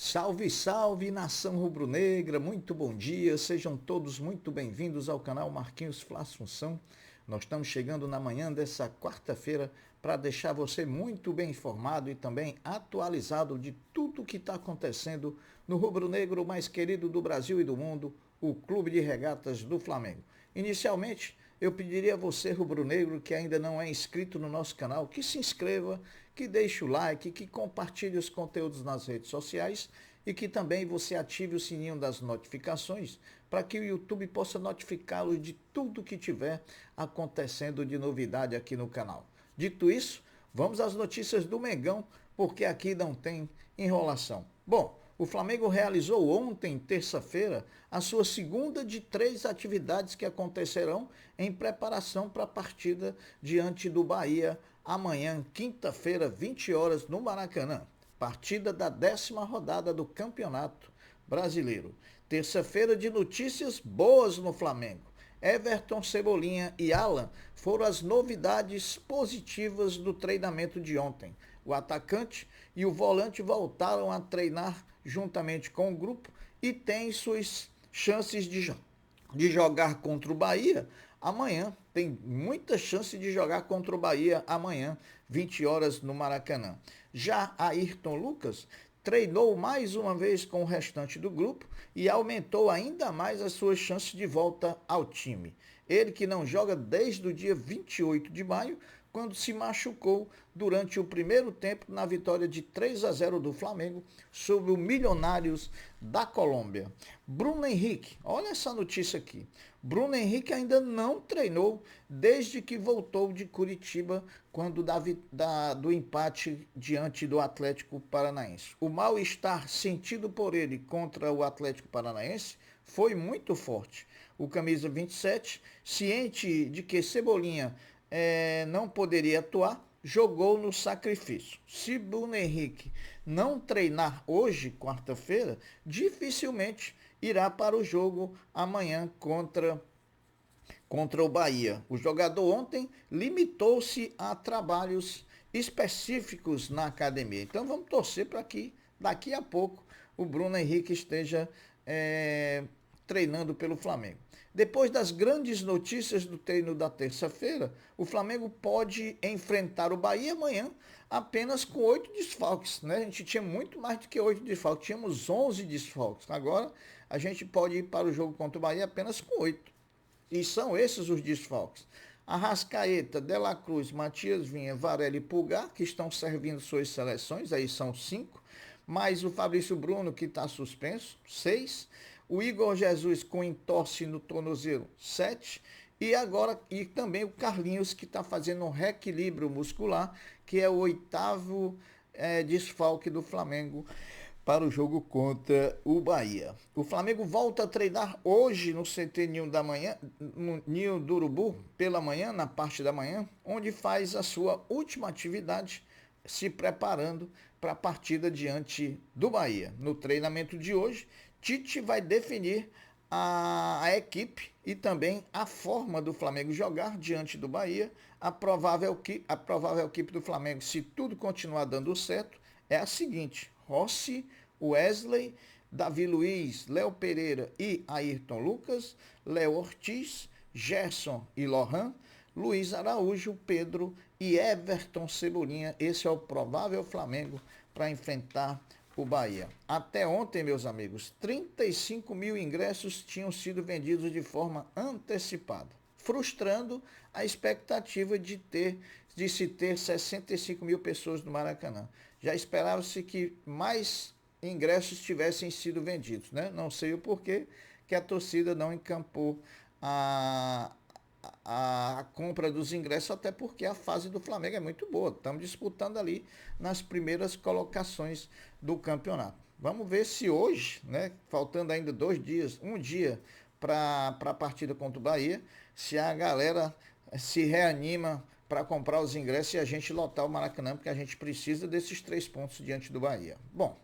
Salve, salve, nação rubro-negra, muito bom dia, sejam todos muito bem-vindos ao canal Marquinhos Fla Assunção. Nós estamos chegando na manhã dessa quarta-feira para deixar você muito bem informado e também atualizado de tudo que está acontecendo no rubro-negro mais querido do Brasil e do mundo, o Clube de Regatas do Flamengo. Inicialmente, eu pediria a você, rubro-negro, que ainda não é inscrito no nosso canal, que se inscreva, que deixe o like, que compartilhe os conteúdos nas redes sociais e que também você ative o sininho das notificações para que o YouTube possa notificá-los de tudo que tiver acontecendo de novidade aqui no canal. Dito isso, vamos às notícias do Mengão, porque aqui não tem enrolação. Bom, o Flamengo realizou ontem, terça-feira, a sua segunda de 3 atividades que acontecerão em preparação para a partida diante do Bahia amanhã, quinta-feira, 20 horas, no Maracanã. Partida da 10ª rodada do Campeonato Brasileiro. Terça-feira de notícias boas no Flamengo. Everton, Cebolinha e Alan foram as novidades positivas do treinamento de ontem. O atacante e o volante voltaram a treinar juntamente com o grupo e têm suas chances de jogar contra o Bahia amanhã. Tem muita chance de jogar contra o Bahia amanhã, 20 horas no Maracanã. Já Ayrton Lucas treinou mais uma vez com o restante do grupo e aumentou ainda mais as suas chances de volta ao time. Ele que não joga desde o dia 28 de maio, quando se machucou durante o primeiro tempo na vitória de 3-0 do Flamengo sobre o Milionários da Colômbia. Bruno Henrique, olha essa notícia aqui. Bruno Henrique ainda não treinou desde que voltou de Curitiba quando do empate diante do Atlético Paranaense. O mal-estar sentido por ele contra o Atlético Paranaense foi muito forte. O camisa 27, ciente de que Cebolinha não poderia atuar, jogou no sacrifício. Se Bruno Henrique não treinar hoje, quarta-feira, dificilmente irá para o jogo amanhã contra o Bahia. O jogador ontem limitou-se a trabalhos específicos na academia. Então vamos torcer para que daqui a pouco o Bruno Henrique esteja treinando pelo Flamengo. Depois das grandes notícias do treino da terça-feira, o Flamengo pode enfrentar o Bahia amanhã apenas com 8 desfalques, né? A gente tinha muito mais do que 8 desfalques, tínhamos 11 desfalques. Agora a gente pode ir para o jogo contra o Bahia apenas com 8. E são esses os desfalques. Arrascaeta, De La Cruz, Matias Vinha, Varela e Pulgar, que estão servindo suas seleções, aí são 5. Mais o Fabrício Bruno, que está suspenso, 6. O Igor Jesus com entorse no tornozelo, 7. E também o Carlinhos, que está fazendo um reequilíbrio muscular, que é o 8º desfalque do Flamengo para o jogo contra o Bahia. O Flamengo volta a treinar hoje no CT Ninho do Urubu, pela manhã, na parte da manhã, onde faz a sua última atividade, se preparando para a partida diante do Bahia. No treinamento de hoje, Tite vai definir a equipe e também a forma do Flamengo jogar diante do Bahia. A provável equipe do Flamengo, se tudo continuar dando certo, é a seguinte: Rossi, Wesley, Davi Luiz, Léo Pereira e Ayrton Lucas, Léo Ortiz, Gerson e Lohan, Luiz Araújo, Pedro e Everton Cebolinha. Esse é o provável Flamengo para enfrentar o Bahia. Até ontem, meus amigos, 35 mil ingressos tinham sido vendidos de forma antecipada, frustrando a expectativa de se ter 65 mil pessoas no Maracanã. Já esperava-se que mais ingressos tivessem sido vendidos, né? Não sei o porquê que a torcida não encampou a compra dos ingressos, até porque a fase do Flamengo é muito boa. Estamos disputando ali nas primeiras colocações do campeonato. Vamos ver se hoje, né, faltando ainda 2 dias, um dia para a partida contra o Bahia, se a galera se reanima para comprar os ingressos e a gente lotar o Maracanã, porque a gente precisa desses 3 pontos diante do Bahia. Bom,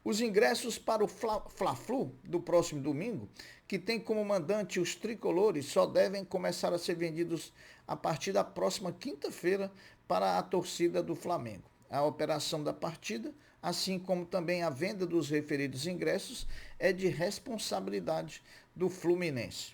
os ingressos para o Fla-Flu do próximo domingo, que tem como mandante os tricolores, só devem começar a ser vendidos a partir da próxima quinta-feira para a torcida do Flamengo. A operação da partida assim como também a venda dos referidos ingressos, é de responsabilidade do Fluminense.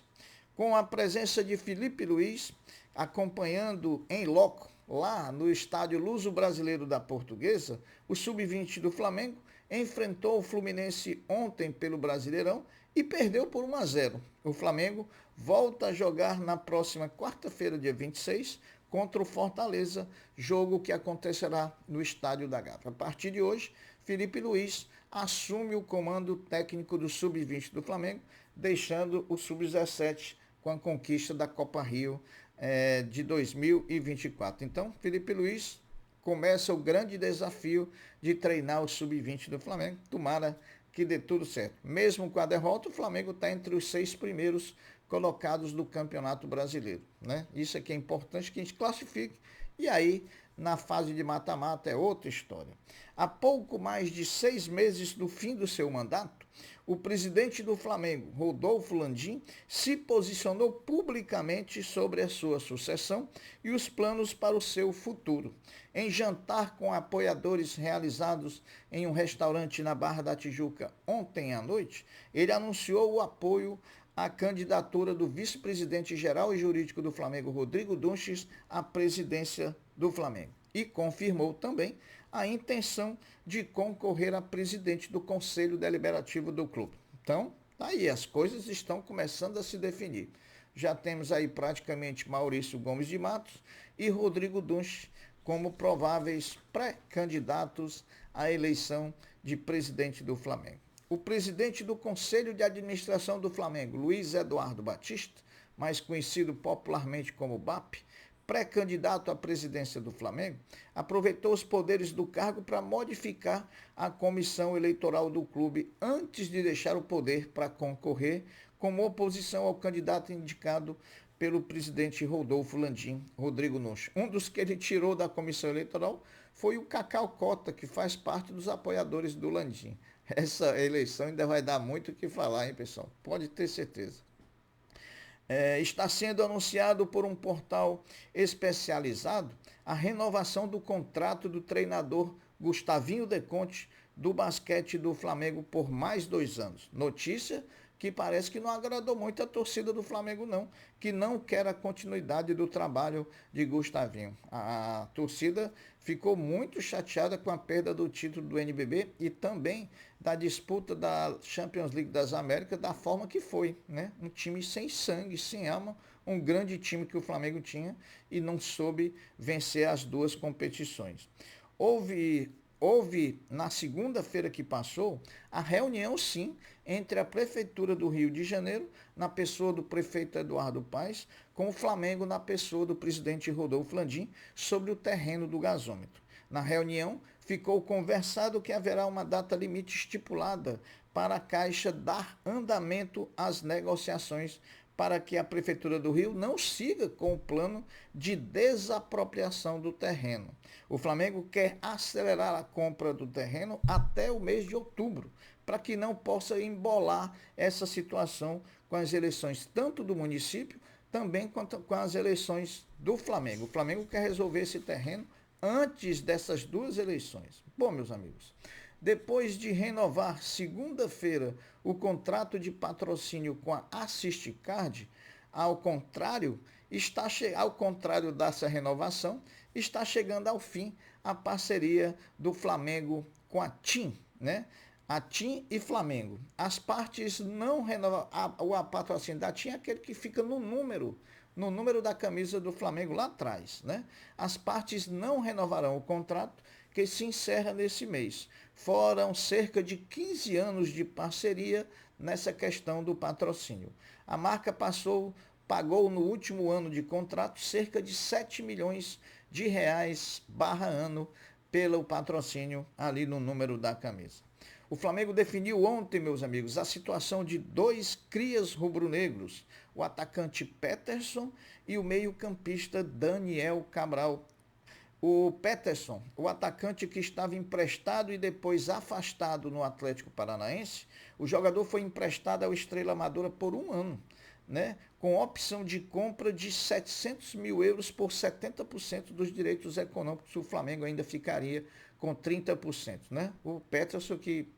Com a presença de Felipe Luiz, acompanhando em loco, lá no estádio Luso-Brasileiro da Portuguesa, o Sub-20 do Flamengo enfrentou o Fluminense ontem pelo Brasileirão e perdeu por 1-0. O Flamengo volta a jogar na próxima quarta-feira, dia 26, contra o Fortaleza, jogo que acontecerá no Estádio da Gávea. A partir de hoje, Felipe Luiz assume o comando técnico do Sub-20 do Flamengo, deixando o Sub-17 com a conquista da Copa Rio de 2024. Então, Felipe Luiz começa o grande desafio de treinar o Sub-20 do Flamengo. Tomara que dê tudo certo. Mesmo com a derrota, o Flamengo está entre os 6 primeiros colocados do Campeonato Brasileiro, né? Isso aqui é importante que a gente classifique. E aí, na fase de mata-mata, é outra história. Há pouco mais de 6 meses do fim do seu mandato, o presidente do Flamengo, Rodolfo Landim, se posicionou publicamente sobre a sua sucessão e os planos para o seu futuro. Em jantar com apoiadores realizados em um restaurante na Barra da Tijuca ontem à noite, ele anunciou o apoio à candidatura do vice-presidente geral e jurídico do Flamengo, Rodrigo Dunches, à presidência do Flamengo. E confirmou também a intenção de concorrer a presidente do Conselho Deliberativo do clube. Então, aí as coisas estão começando a se definir. Já temos aí praticamente Maurício Gomes de Matos e Rodrigo Dunches como prováveis pré-candidatos à eleição de presidente do Flamengo. O presidente do Conselho de Administração do Flamengo, Luiz Eduardo Batista, mais conhecido popularmente como BAP, pré-candidato à presidência do Flamengo, aproveitou os poderes do cargo para modificar a comissão eleitoral do clube antes de deixar o poder para concorrer como oposição ao candidato indicado pelo presidente Rodolfo Landim, Rodrigo Dunches. Um dos que ele tirou da comissão eleitoral foi o Cacau Cota, que faz parte dos apoiadores do Landim. Essa eleição ainda vai dar muito o que falar, hein, pessoal? Pode ter certeza. Está sendo anunciado por um portal especializado a renovação do contrato do treinador Gustavinho De Conte do basquete do Flamengo por mais 2 anos. Notícia que parece que não agradou muito a torcida do Flamengo não, que não quer a continuidade do trabalho de Gustavinho. A torcida ficou muito chateada com a perda do título do NBB e também da disputa da Champions League das Américas da forma que foi, né? Um time sem sangue, sem alma, um grande time que o Flamengo tinha e não soube vencer as 2 competições. Houve, na segunda-feira que passou, a reunião, sim, entre a Prefeitura do Rio de Janeiro, na pessoa do prefeito Eduardo Paes, com o Flamengo, na pessoa do presidente Rodolfo Landim, sobre o terreno do gasômetro. Na reunião, ficou conversado que haverá uma data limite estipulada para a Caixa dar andamento às negociações para que a Prefeitura do Rio não siga com o plano de desapropriação do terreno. O Flamengo quer acelerar a compra do terreno até o mês de outubro, para que não possa embolar essa situação com as eleições tanto do município, também quanto com as eleições do Flamengo. O Flamengo quer resolver esse terreno antes dessas 2 eleições. Bom, meus amigos, depois de renovar segunda-feira o contrato de patrocínio com a Assisticard, ao contrário dessa renovação, está chegando ao fim a parceria do Flamengo com a TIM, né? A TIM e Flamengo. As partes não renovam. O patrocínio da TIM é aquele que fica no número da camisa do Flamengo lá atrás, né? As partes não renovarão o contrato, que se encerra nesse mês. Foram cerca de 15 anos de parceria nessa questão do patrocínio. A marca pagou no último ano de contrato cerca de 7 milhões de reais /ano pelo patrocínio ali no número da camisa. O Flamengo definiu ontem, meus amigos, a situação de 2 crias rubro-negros, o atacante Peterson e o meio-campista Daniel Cabral. O Peterson, o atacante que estava emprestado e depois afastado no Atlético Paranaense, o jogador foi emprestado ao Estrela Amadora por 1 ano, né? Com opção de compra de 700 mil euros por 70% dos direitos econômicos. O Flamengo ainda ficaria com 30%, né? O Peterson que,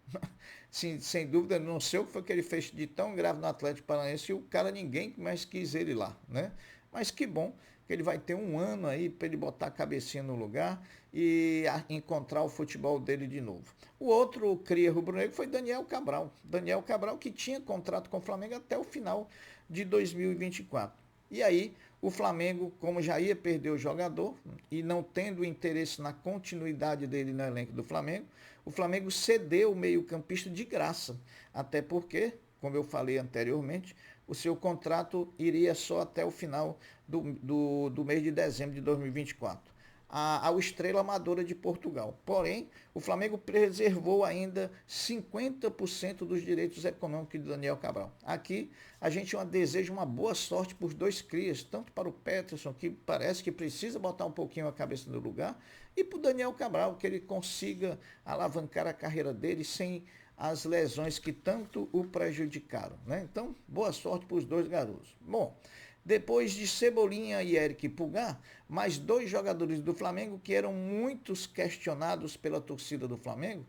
sem dúvida, não sei o que foi que ele fez de tão grave no Atlético Paranaense e o cara ninguém mais quis ele lá, né? Mas que bom que ele vai ter um ano aí para ele botar a cabecinha no lugar e encontrar o futebol dele de novo. O outro cria rubro-negro foi Daniel Cabral. Daniel Cabral que tinha contrato com o Flamengo até o final de 2024. E aí, o Flamengo, como já ia perder o jogador e não tendo interesse na continuidade dele no elenco do Flamengo, o Flamengo cedeu o meio-campista de graça. Até porque, como eu falei anteriormente, o seu contrato iria só até o final do mês de dezembro de 2024. Ao Estrela Amadora de Portugal. Porém, o Flamengo preservou ainda 50% dos direitos econômicos de Daniel Cabral. Aqui, a gente deseja uma boa sorte para os dois crias, tanto para o Peterson, que parece que precisa botar um pouquinho a cabeça no lugar, e para o Daniel Cabral, que ele consiga alavancar a carreira dele sem as lesões que tanto o prejudicaram, né? Então, boa sorte para os dois garotos. Bom, depois de Cebolinha e Eric Pulgar, mais dois jogadores do Flamengo que eram muitos questionados pela torcida do Flamengo,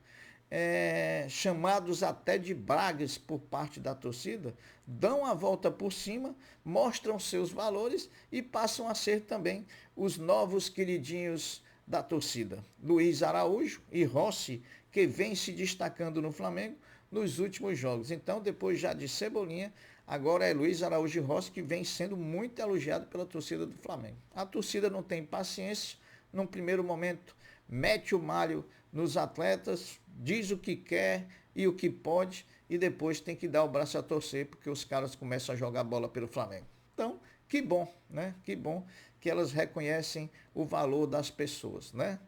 chamados até de bragas por parte da torcida, dão a volta por cima, mostram seus valores e passam a ser também os novos queridinhos da torcida. Luiz Araújo e Rossi, que vem se destacando no Flamengo nos últimos jogos. Então, depois já de Cebolinha, agora é Luiz Araújo e Rossi que vem sendo muito elogiado pela torcida do Flamengo. A torcida não tem paciência, num primeiro momento mete o malho nos atletas, diz o que quer e o que pode e depois tem que dar o braço a torcer porque os caras começam a jogar bola pelo Flamengo. Então, que bom, né? Que bom que elas reconhecem o valor das pessoas, né?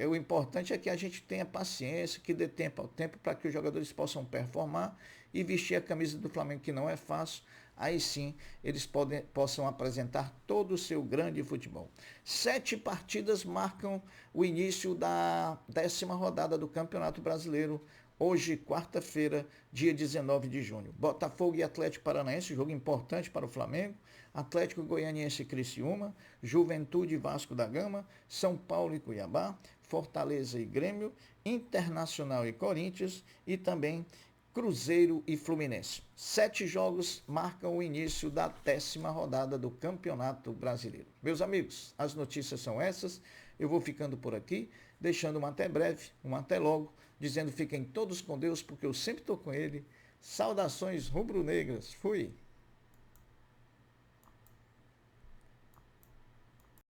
O importante é que a gente tenha paciência, que dê tempo ao tempo para que os jogadores possam performar e vestir a camisa do Flamengo, que não é fácil. Aí sim, eles possam apresentar todo o seu grande futebol. 7 partidas marcam o início da 10ª rodada do Campeonato Brasileiro. Hoje, quarta-feira, dia 19 de junho. Botafogo e Atlético Paranaense, jogo importante para o Flamengo. Atlético Goianiense e Criciúma, Juventude e Vasco da Gama, São Paulo e Cuiabá, Fortaleza e Grêmio, Internacional e Corinthians e também Cruzeiro e Fluminense. 7 jogos marcam o início da 10ª rodada do Campeonato Brasileiro. Meus amigos, as notícias são essas. Eu vou ficando por aqui, deixando um até breve, um até logo, dizendo fiquem todos com Deus, porque eu sempre estou com Ele. Saudações rubro-negras. Fui!